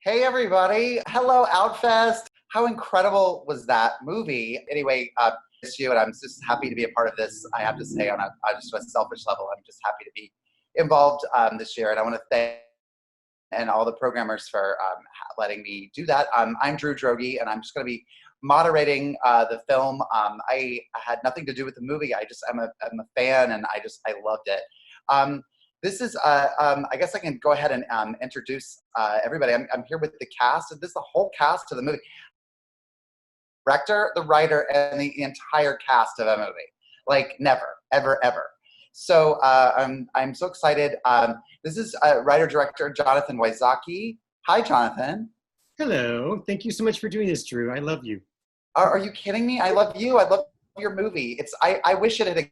Hey everybody! Hello, Outfest! How incredible was that movie? Anyway, it's you, and I'm just happy to be a part of this. I have to say, on just a selfish level, I'm just happy to be involved this year, and I want to thank and all the programmers for letting me do that. I'm Drew Droege, and I'm just going to be moderating the film. I had nothing to do with the movie. I'm a fan, and I loved it. This is, I guess I can go ahead and introduce everybody. I'm here with the cast. This is the whole cast of the movie. Director, the writer, and the entire cast of a movie. Like never, ever, ever. So I'm so excited. This is writer-director Jonathan Wysocki. Hi, Jonathan. Hello. Thank you so much for doing this, Drew. I love you. Are you kidding me? I love you. I love your movie. I wish it had,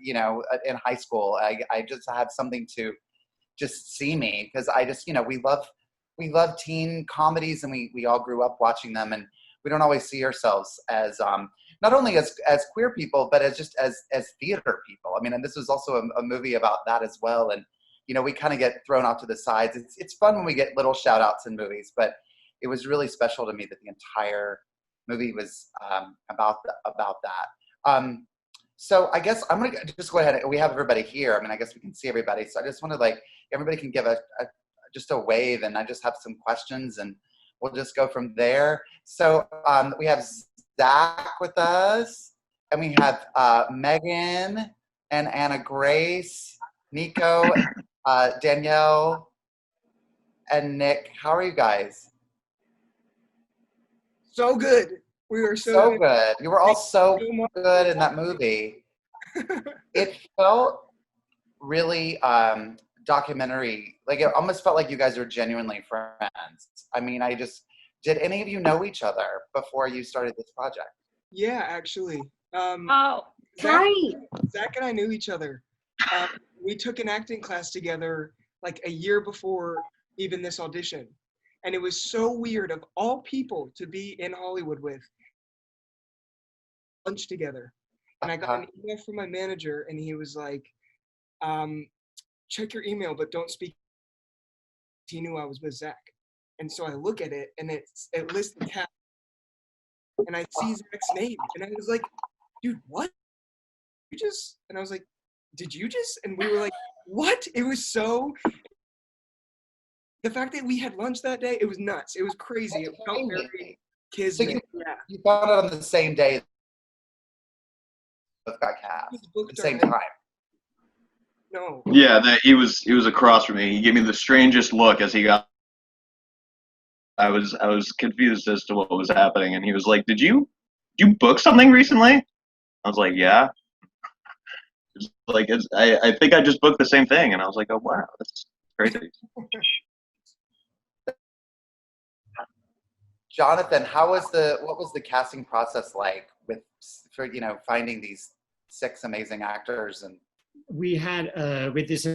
in high school. I just had something to just see me, because I just, we love teen comedies, and we all grew up watching them, and we don't always see ourselves as not only as queer people, but as theater people. I mean, and this was also a movie about that as well. And we kind of get thrown off to the sides. It's fun when we get little shout outs in movies, but it was really special to me that the entire movie was about that. So I guess I'm gonna just go ahead. We have everybody here. I mean, I guess we can see everybody. So I just wanted, everybody can give just a wave, and I just have some questions, and we'll just go from there. So we have Zach with us, and we have Megan and Anna Grace, Nico, Danielle, and Nick. How are you guys? So good. We were so good. You were all so good in that movie. It felt really documentary. Like, it almost felt like you guys were genuinely friends. I mean, did any of you know each other before you started this project? Yeah, actually. Oh, Zach, right. Zach and I knew each other. We took an acting class together like a year before even this audition. And it was so weird, of all people to be in Hollywood with, lunch together. And I got an email from my manager, and he was like, check your email, but don't speak. He knew I was with Zach. And so I look at it, and it lists the cast, and I see Zach's name, and I was like, dude, what? And I was like, did you just? And we were like, what? It was so, the fact that we had lunch that day, it was nuts. It was crazy. It felt very kismet. So you found out on the same day both got cast at the same time. No. Yeah, he was across from me. He gave me the strangest look as he got. I was confused as to what was happening, and he was like, "Did you book something recently?" I was like, "Yeah." I think I just booked the same thing, and I was like, "Oh wow, that's crazy." Jonathan, what was the casting process like for finding these 6 amazing actors? And We had with this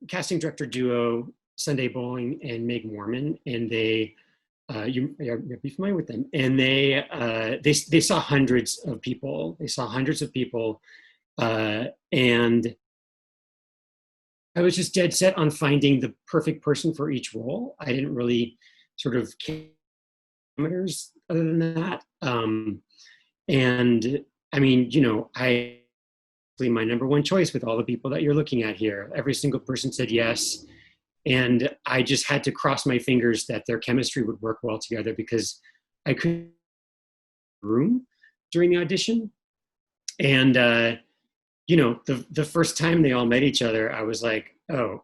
casting director duo, Sunday Bowling and Meg Mormon, and they you'll be familiar with them. And they saw hundreds of people. And I was just dead set on finding the perfect person for each role. I didn't really sort of parameters other than that. And I mean, my number one choice with all the people that you're looking at here. Every single person said yes. And I just had to cross my fingers that their chemistry would work well together, because I couldn't room during the audition. And, the first time they all met each other, I was like, oh,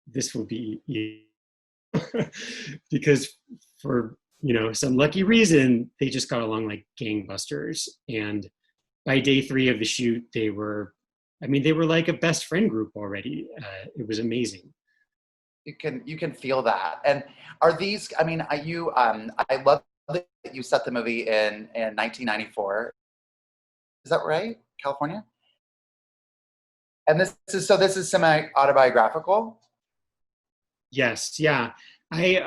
this will be easy. Because for, some lucky reason, they just got along like gangbusters. And by day 3 of the shoot, they were like a best friend group already. It was amazing. You can feel that. And are these? I mean, I love that you set the movie in 1994. Is that right, California? And this is semi-autobiographical? Yes, yeah. I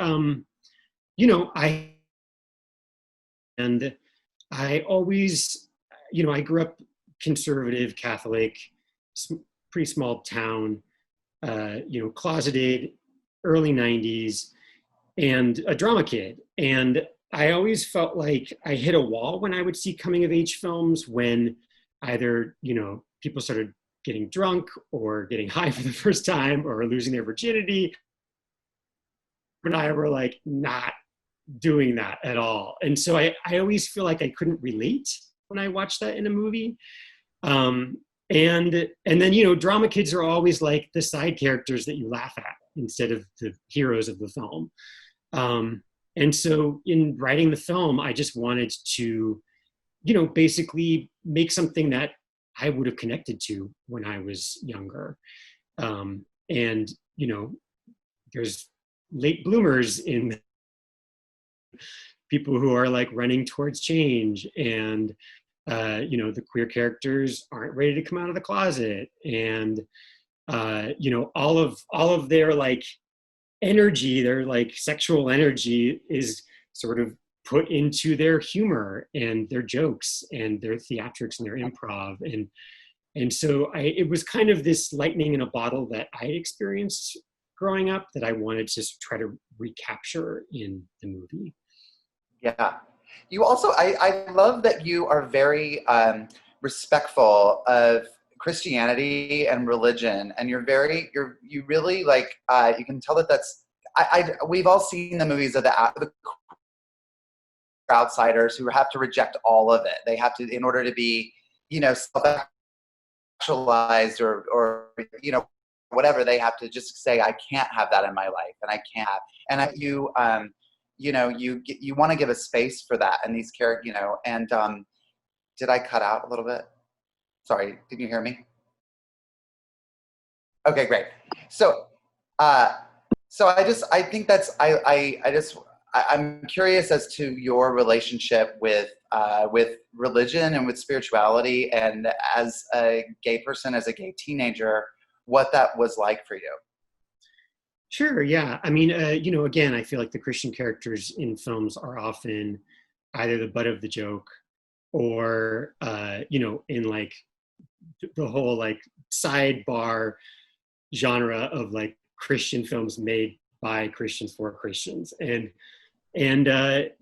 always, I grew up conservative, Catholic, pretty small town, closeted, early 90s and a drama kid. And I always felt like I hit a wall when I would see coming of age films, when either, people started getting drunk or getting high for the first time or losing their virginity. And I were like not doing that at all. And so I always feel like I couldn't relate when I watched that in a movie. And then, drama kids are always like the side characters that you laugh at instead of the heroes of the film. And so in writing the film, I just wanted to, basically make something that I would have connected to when I was younger. And, there's late bloomers in people who are like running towards change, and the queer characters aren't ready to come out of the closet, and all of their like energy, their like sexual energy is sort of put into their humor and their jokes and their theatrics and their improv. And so it was kind of this lightning in a bottle that I experienced growing up that I wanted to try to recapture in the movie. Yeah. You also, I love that you are very respectful of Christianity and religion, and you really like, you can tell that's, we've all seen the movies of the outsiders who have to reject all of it. They have to, in order to be, self-actualized or whatever, they have to just say, I can't have that in my life, and I can't have, and you want to give a space for that, and these characters, and did I cut out a little bit? Sorry, did you hear me? Okay, great. So I think that's, I'm curious as to your relationship with religion and with spirituality, and as a gay person, as a gay teenager, what that was like for you. Sure, yeah. I mean, again, I feel like the Christian characters in films are often either the butt of the joke or, in like the whole like sidebar genre of like Christian films made by Christians for Christians. And I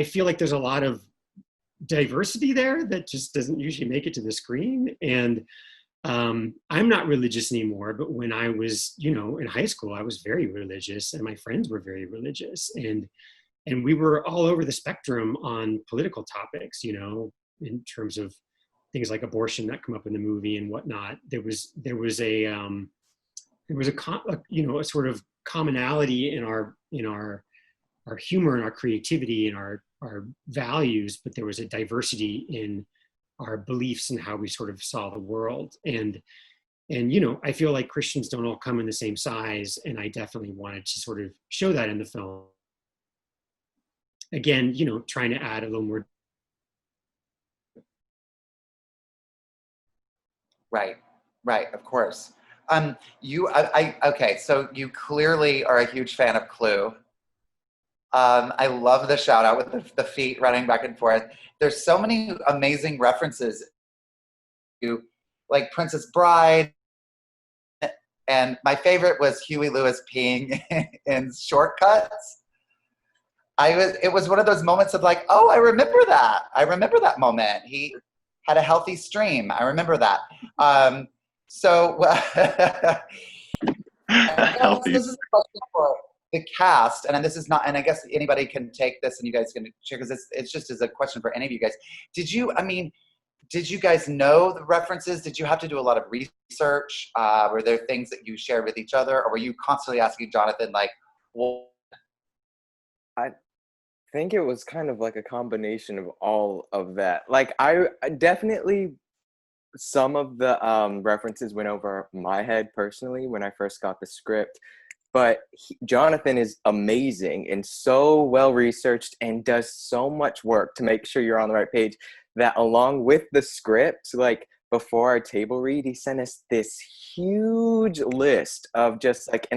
feel like there's a lot of diversity there that just doesn't usually make it to the screen. And I'm not religious anymore, but when I was, in high school, I was very religious, and my friends were very religious, and we were all over the spectrum on political topics, in terms of things like abortion that come up in the movie and whatnot. There was a sort of commonality in our humor and our creativity and our values, but there was a diversity in our beliefs and how we sort of saw the world. And I feel like Christians don't all come in the same size, and I definitely wanted to sort of show that in the film. Again, trying to add a little more. Right, of course. Okay, so you clearly are a huge fan of Clue. I love the shout out with the feet running back and forth. There's so many amazing references to, like, Princess Bride, and my favorite was Huey Lewis peeing in Shortcuts. It was one of those moments of like, oh, I remember that. I remember that moment. He had a healthy stream. I remember that. Healthy. This is a question for the cast, and this is not, and I guess anybody can take this and you guys can share, because it's just as a question for any of you guys. Did you guys know the references? Did you have to do a lot of research? Were there things that you shared with each other, or were you constantly asking Jonathan, like, well? I think it was kind of like a combination of all of that. Like, I definitely, some of the references went over my head personally when I first got the script. But Jonathan is amazing and so well researched and does so much work to make sure you're on the right page, that along with the script, like before our table read, he sent us this huge list of just like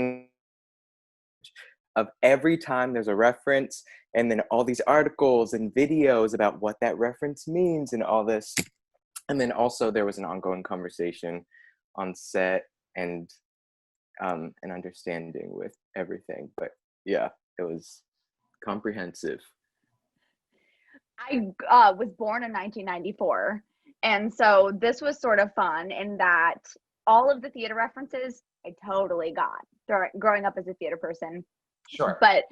of every time there's a reference, and then all these articles and videos about what that reference means and all this. And then also there was an ongoing conversation on set, and and understanding with everything. But yeah, it was comprehensive. I was born in 1994, and so this was sort of fun in that all of the theater references I totally got growing up as a theater person. Sure. But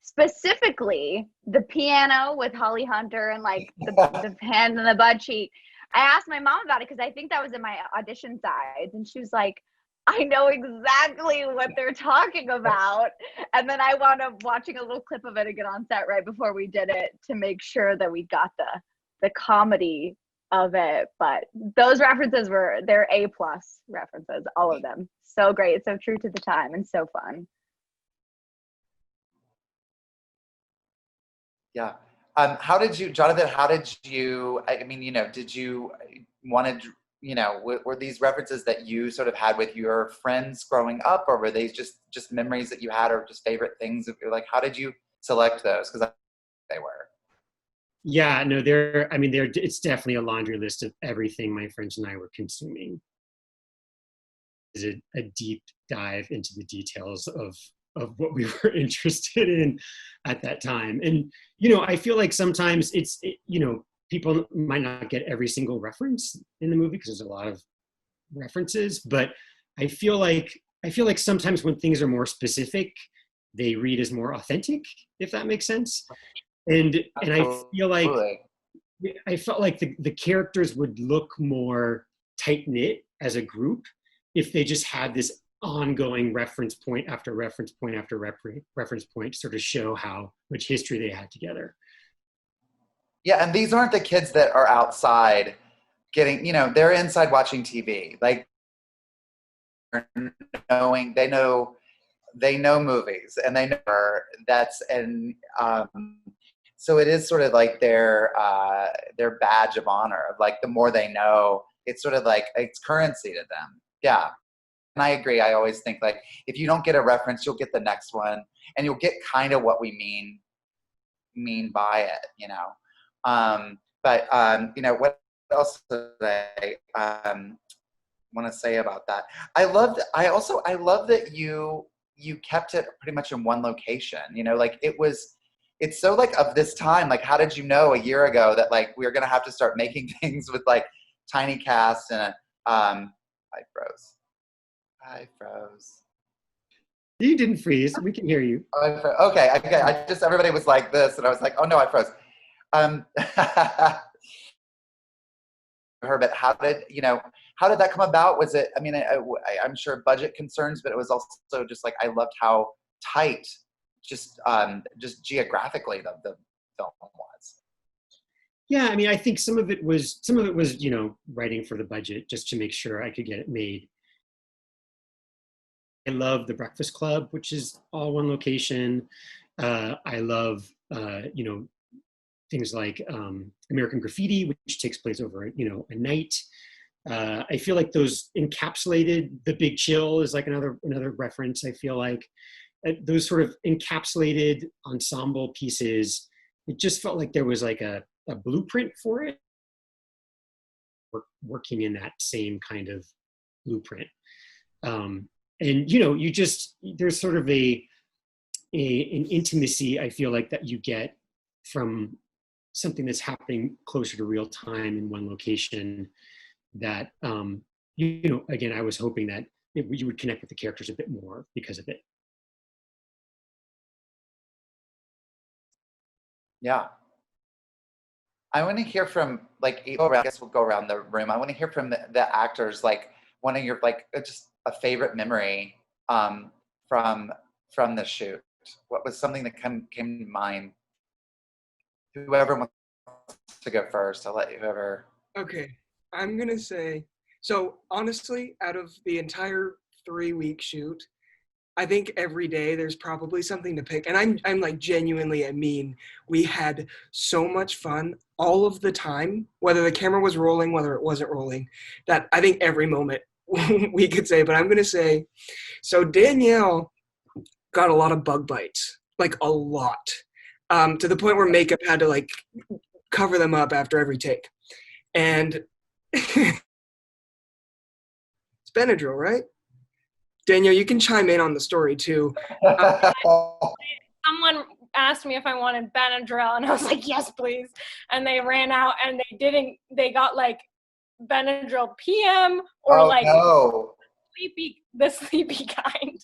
specifically the piano with Holly Hunter and like the hand and the butt cheek, I asked my mom about it because I think that was in my audition sides, and she was like, I know exactly what they're talking about. And then I wound up watching a little clip of it again on set right before we did it to make sure that we got the comedy of it. But those references they're A+ references, all of them. So great, so true to the time and so fun. Yeah. How did you, Jonathan, I mean, did you wanted, were these references that you sort of had with your friends growing up, or were they just memories that you had, or just favorite things? Like, how did you select those? Because they were. Yeah, no, it's definitely a laundry list of everything my friends and I were consuming. Is a deep dive into the details of what we were interested in at that time. And, I feel like sometimes people might not get every single reference in the movie because there's a lot of references, but I feel like sometimes when things are more specific, they read as more authentic, if that makes sense. And I felt like the characters would look more tight-knit as a group if they just had this ongoing reference point after reference point after reference point to sort of show how much history they had together. Yeah, and these aren't the kids that are outside getting, they're inside watching TV. Like, they know movies, and they know so it is sort of like their badge of honor of like, the more they know, it's sort of like it's currency to them. Yeah. And I agree. I always think like, if you don't get a reference, you'll get the next one, and you'll get kind of what we mean by it, But what else did I want to say about that? I love that you kept it pretty much in one location. Like it's so like of this time. Like, how did you know a year ago that like we were gonna have to start making things with like tiny casts and I froze. You didn't freeze. We can hear you. Okay. I just, everybody was like this, and I was like, oh no, I froze. Herbert, how did that come about? Was it, I mean, I'm sure budget concerns, but it was also just like, I loved how tight, just geographically the film was. Yeah, I mean, I think some of it was, writing for the budget just to make sure I could get it made. I love the Breakfast Club, which is all one location. I love, things like American Graffiti, which takes place over, a night. I feel like those encapsulated The Big Chill is like another reference. I feel like those sort of encapsulated ensemble pieces, it just felt like there was like a blueprint for it. Working in that same kind of blueprint. And there's sort of an intimacy, I feel like, that you get from something that's happening closer to real time in one location that, again, I was hoping that you would connect with the characters a bit more because of it. Yeah. I want to hear from I guess we'll go around the room. I want to hear from the actors, like one of your, like, just a favorite memory from the shoot. What was something that came to mind? Whoever wants to go first, I'll let whoever. Okay, I'm gonna say, so honestly, out of the entire 3-week shoot, I think every day there's probably something to pick. And I'm like, genuinely, we had so much fun all of the time, whether the camera was rolling, whether it wasn't rolling, that I think every moment we could say. But I'm going to say, so Danielle got a lot of bug bites, like a lot, to the point where makeup had to like cover them up after every take. And it's Benadryl, right? Danielle, you can chime in on the story too. Someone asked me if I wanted Benadryl, and I was like, yes, please. And they ran out, and they got like Benadryl PM or no. the sleepy kind.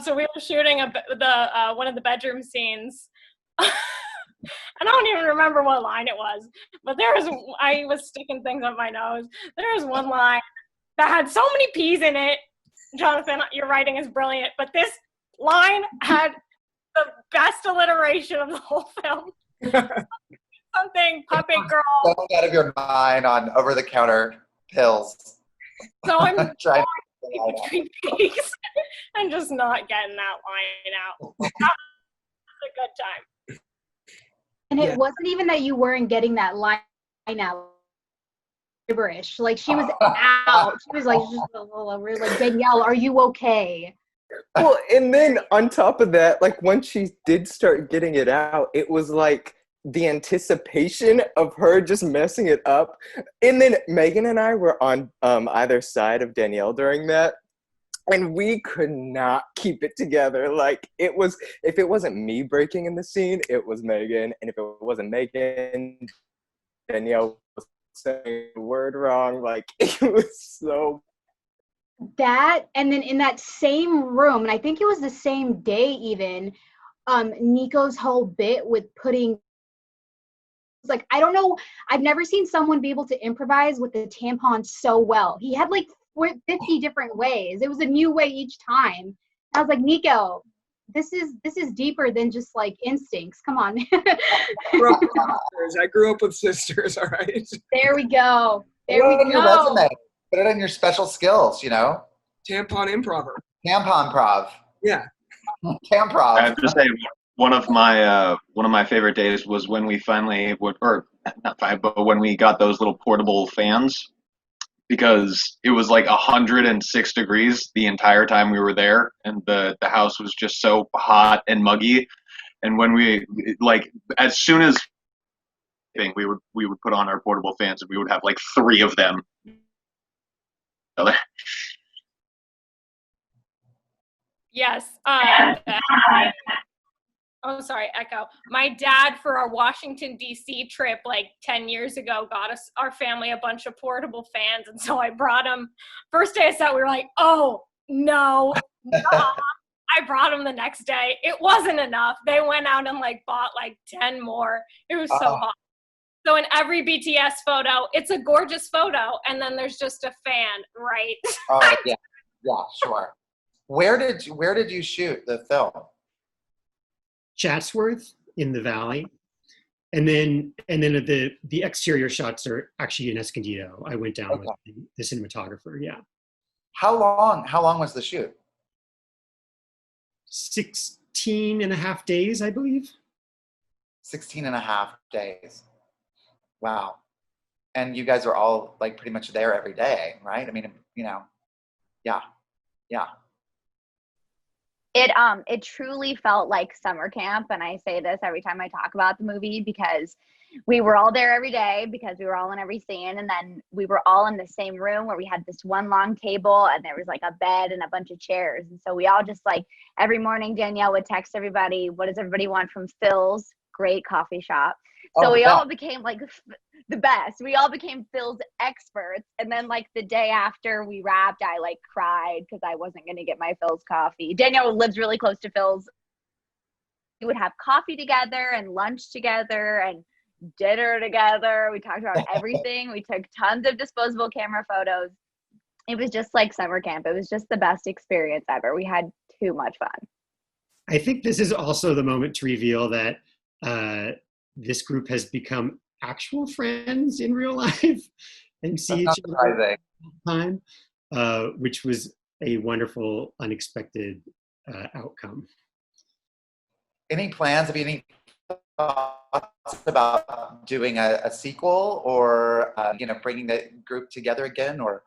So we were shooting one of the bedroom scenes. I don't even remember what line it was, but I was sticking things up my nose. There was one line that had so many P's in it. Jonathan, your writing is brilliant, but this line had the best alliteration of the whole film. Something puppet girl. Going out of your mind on over-the-counter pills. So I'm trying between peaks and just not getting that line out. That was a good time. And it wasn't even that you weren't getting that line out. Gibberish. Like she was out. She was like, just like, Danielle, are you okay? Well, and then on top of that, like once she did start getting it out, it was like the anticipation of her just messing it up. And then Megan and I were on either side of Danielle during that. And we could not keep it together. Like it was, if it wasn't me breaking in the scene, it was Megan. And if it wasn't Megan, Danielle was saying the word wrong. Like it was so. That, and then in that same room, and I think it was the same day even, Nico's whole bit with putting, like, I don't know, I've never seen someone be able to improvise with the tampon so well. He had like 50 different ways. It was a new way each time. I was like, Nico, this is deeper than just like instincts. Come on. I grew up with sisters, all right? There we go. Put it on your resume. Put it on your special skills, you know? Tampon improver. Tampon prov. Yeah. Tamprov. I have to say, one of my favorite days was when we finally, when we got those little portable fans, because it was like 106 degrees the entire time we were there, and the house was just so hot and muggy. And when we, like, as soon as we would put on our portable fans, and we would have like 3 of them. Yes. Oh, sorry, echo. My dad, for our Washington, D.C. trip like 10 years ago, got our family a bunch of portable fans. And so I brought them. First day I saw, we were like, oh, no. I brought them the next day. It wasn't enough. They went out and like bought like 10 more. It was so hot. So in every BTS photo, it's a gorgeous photo. And then there's just a fan, right? Oh, yeah. Yeah, sure. Where did you shoot the film? Chatsworth in the Valley, and then the exterior shots are actually in Escondido. I went down with the cinematographer. Yeah. How long was the shoot? 16 and a half days, I believe. 16 and a half days. Wow. And you guys are all like pretty much there every day, right? I mean, you know, yeah. It truly felt like summer camp, and I say this every time I talk about the movie because we were all there every day because we were all in every scene, and then we were all in the same room where we had this one long table and there was like a bed and a bunch of chairs, and so we all just like every morning Danielle would text everybody, what does everybody want from Phil's great coffee shop. So we all became like the best. We all became Phil's experts. And then like the day after we wrapped, I like cried because I wasn't going to get my Phil's coffee. Danielle lives really close to Phil's. We would have coffee together and lunch together and dinner together. We talked about everything. We took tons of disposable camera photos. It was just like summer camp. It was just the best experience ever. We had too much fun. I think this is also the moment to reveal that this group has become actual friends in real life and see each other all the time, which was a wonderful, unexpected outcome. Any plans? Have you any thoughts about doing a sequel or bringing the group together again? Or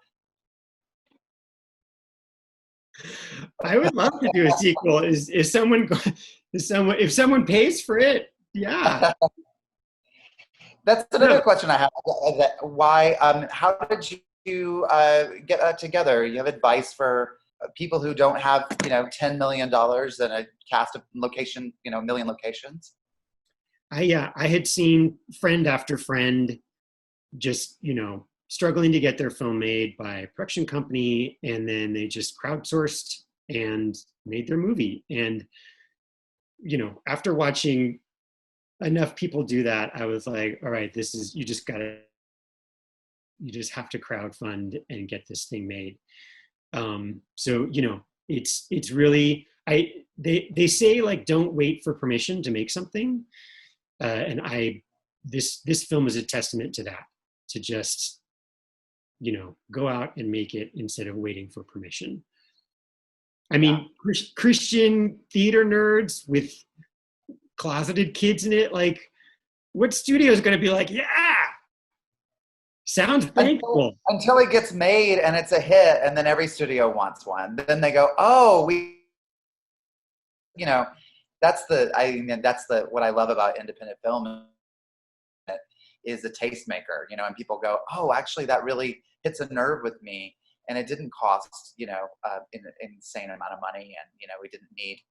I would love to do a sequel. If someone pays for it, yeah. That's another question I have. Why? How did you get together? You have advice for people who don't have, $10 million and a cast of location, a million locations. I had seen friend after friend just, struggling to get their film made by a production company, and then they just crowdsourced and made their movie. And, after watching enough people do that, I was like, all right, you just have to crowdfund and get this thing made. So, it's really, they say like, don't wait for permission to make something. And this film is a testament to that, to just, go out and make it instead of waiting for permission. I mean, Christian theater nerds with closeted kids in it, like, what studio is going to be like, yeah, sounds thankful. Until it gets made and it's a hit, and then every studio wants one. Then they go, oh, that's what I love about independent film is the tastemaker, and people go, oh, actually that really hits a nerve with me. And it didn't cost, an insane amount of money, and we didn't need,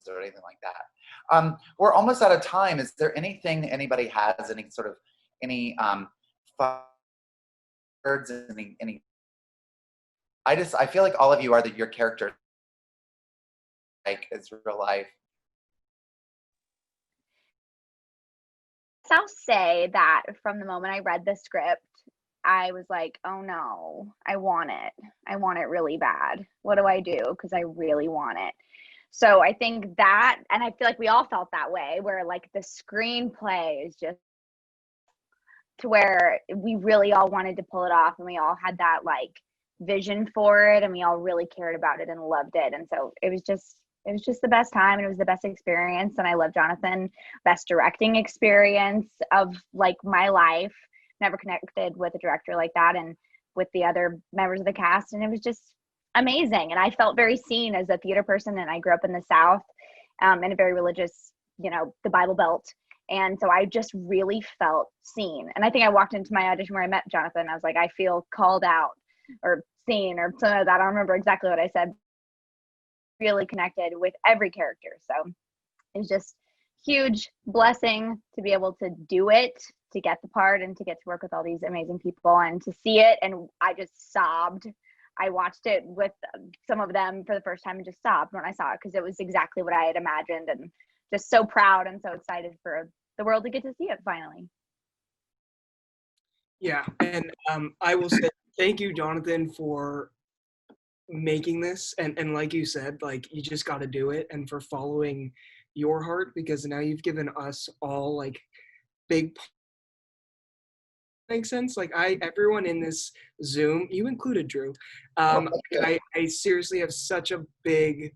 or anything like that. We're almost out of time. Is there anything anybody has? Any sort of words? Any? I feel like all of you are your characters, like it's real life. I'll say that from the moment I read the script, I was like, oh no, I want it. I want it really bad. What do I do? Because I really want it. So I think that, and I feel like we all felt that way, where like the screenplay is just to where we really all wanted to pull it off, and we all had that like vision for it, and we all really cared about it and loved it. And so it was just the best time, and it was the best experience. And I love Jonathan, best directing experience of like my life. Never connected with a director like that, and with the other members of the cast, and it was just amazing. And I felt very seen as a theater person, and I grew up in the South, in a very religious, the Bible Belt, and so I just really felt seen. And I think I walked into my audition where I met Jonathan, I was like, I feel called out or seen or something like that. I don't remember exactly what I said. Really connected with every character, so it was just huge blessing to be able to do it, to get the part, and to get to work with all these amazing people and to see it. And I just sobbed. I watched it with some of them for the first time and just sobbed when I saw it, because it was exactly what I had imagined, and just so proud and so excited for the world to get to see it finally. Yeah, and I will say thank you, Jonathan, for making this, and like you said, like, you just got to do it, and for following your heart, because now you've given us all like big, makes sense. Like everyone in this Zoom, you included, Drew, I seriously have such a big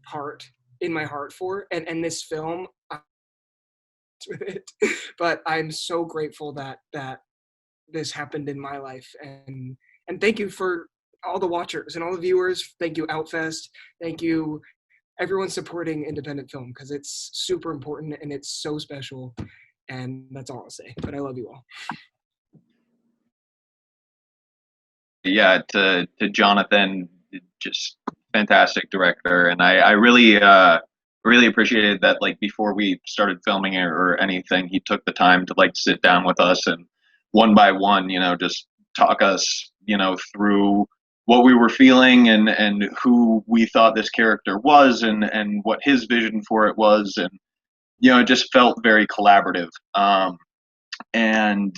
part in my heart for, and this film with it, but I'm so grateful that this happened in my life, and thank you for all the watchers and all the viewers. Thank you, Outfest. Thank you, everyone supporting independent film, because it's super important and it's so special. And that's all I'll say. But I love you all. Yeah, to Jonathan, just fantastic director, and I really appreciated that. Like, before we started filming it or anything, he took the time to like sit down with us and one by one, just talk us, through what we were feeling and who we thought this character was and what his vision for it was, and it just felt very collaborative. And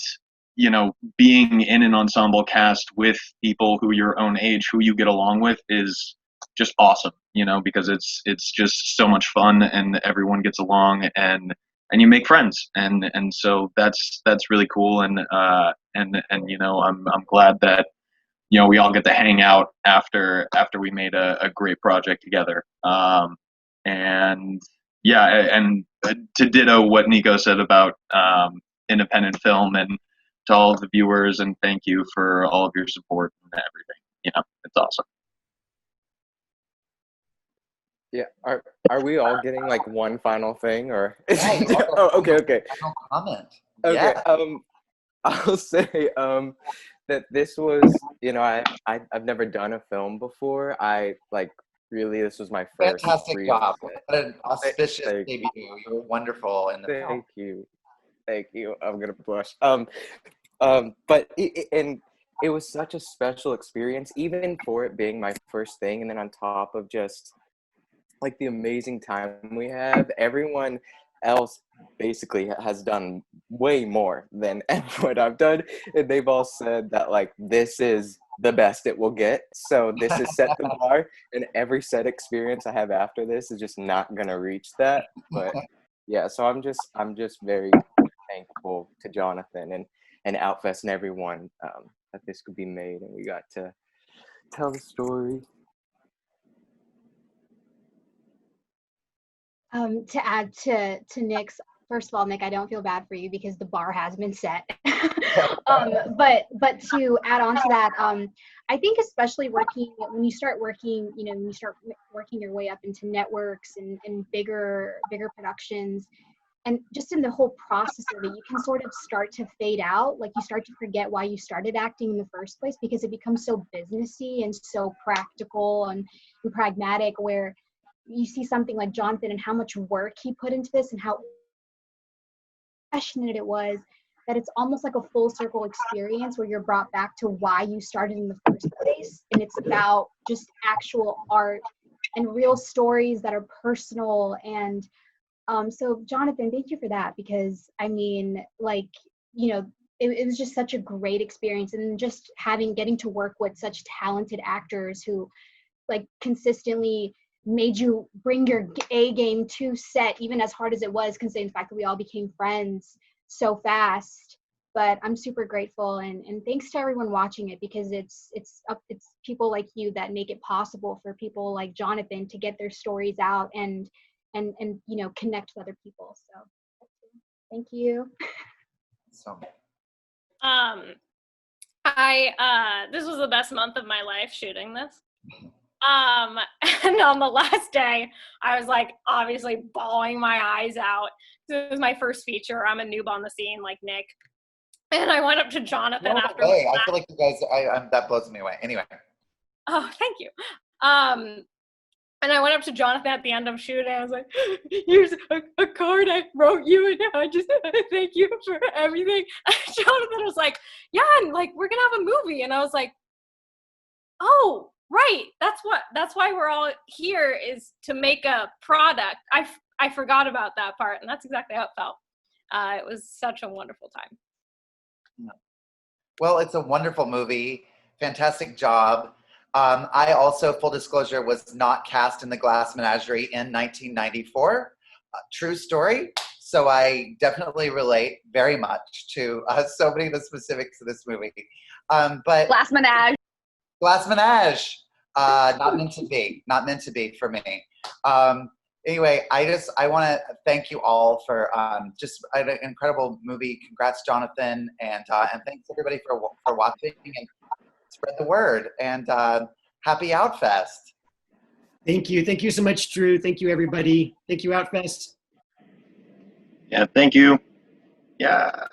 being in an ensemble cast with people who your own age, who you get along with, is just awesome, because it's just so much fun, and everyone gets along, and you make friends, and so that's really cool, and I'm glad that we all get to hang out after we made a great project together. And yeah, and to ditto what Nico said about independent film, and to all of the viewers, and thank you for all of your support and everything. It's awesome. Yeah, are we all getting like one final thing, or? Yeah, oh, okay. Final comment. Okay. Yeah. I'll say that this was, I've never done a film before. Really, this was my first Fantastic real job. film. What an auspicious Thank debut. You were wonderful in the film. Thank you. I'm gonna blush. But it was such a special experience, even for it being my first thing, and then on top of just like the amazing time we have, everyone else basically has done way more than what I've done, and they've all said that like this is the best it will get. So this has set the bar, and every set experience I have after this is just not gonna reach that. But yeah, so I'm just very thankful to Jonathan and Outfest and everyone that this could be made, and we got to tell the story. To add to Nick's, first of all, Nick, I don't feel bad for you because the bar has been set. But to add on to that, I think especially when you start working your way up into networks and bigger productions, and just in the whole process of it, you can sort of start to fade out. Like you start to forget why you started acting in the first place, because it becomes so businessy and so practical and pragmatic, where you see something like Jonathan and how much work he put into this and how passionate it was, that it's almost like a full circle experience where you're brought back to why you started in the first place. And it's about just actual art and real stories that are personal. And so Jonathan, thank you for that, because I mean, like, it was just such a great experience, and just getting to work with such talented actors who like consistently made you bring your A game to set, even as hard as it was, considering the fact that we all became friends so fast. But I'm super grateful, and thanks to everyone watching it, because it's people like you that make it possible for people like Jonathan to get their stories out and connect with other people. So thank you. So This was the best month of my life shooting this. And on the last day, I was like obviously bawling my eyes out. It was my first feature. I'm a noob on the scene like Nick. And I went up to Jonathan after. I feel like you guys, that blows me away. Anyway. Oh, thank you. And I went up to Jonathan at the end of shooting. I was like, here's a card I wrote you, and I just thank you for everything. And Jonathan was like, yeah, and like we're gonna have a movie. And I was like, oh, right. That's why we're all here, is to make a product. I forgot about that part, and that's exactly how it felt. It was such a wonderful time. Well, it's a wonderful movie. Fantastic job. I also, full disclosure, was not cast in The Glass Menagerie in 1994. True story. So I definitely relate very much to so many of the specifics of this movie. But Glass Menage. Glass Menage. Not meant to be for me. Anyway, I want to thank you all for just an incredible movie. Congrats, Jonathan, and thanks everybody for watching, and spread the word, and happy Outfest. Thank you so much, Drew. Thank you, everybody. Thank you, Outfest. Yeah, thank you. Yeah.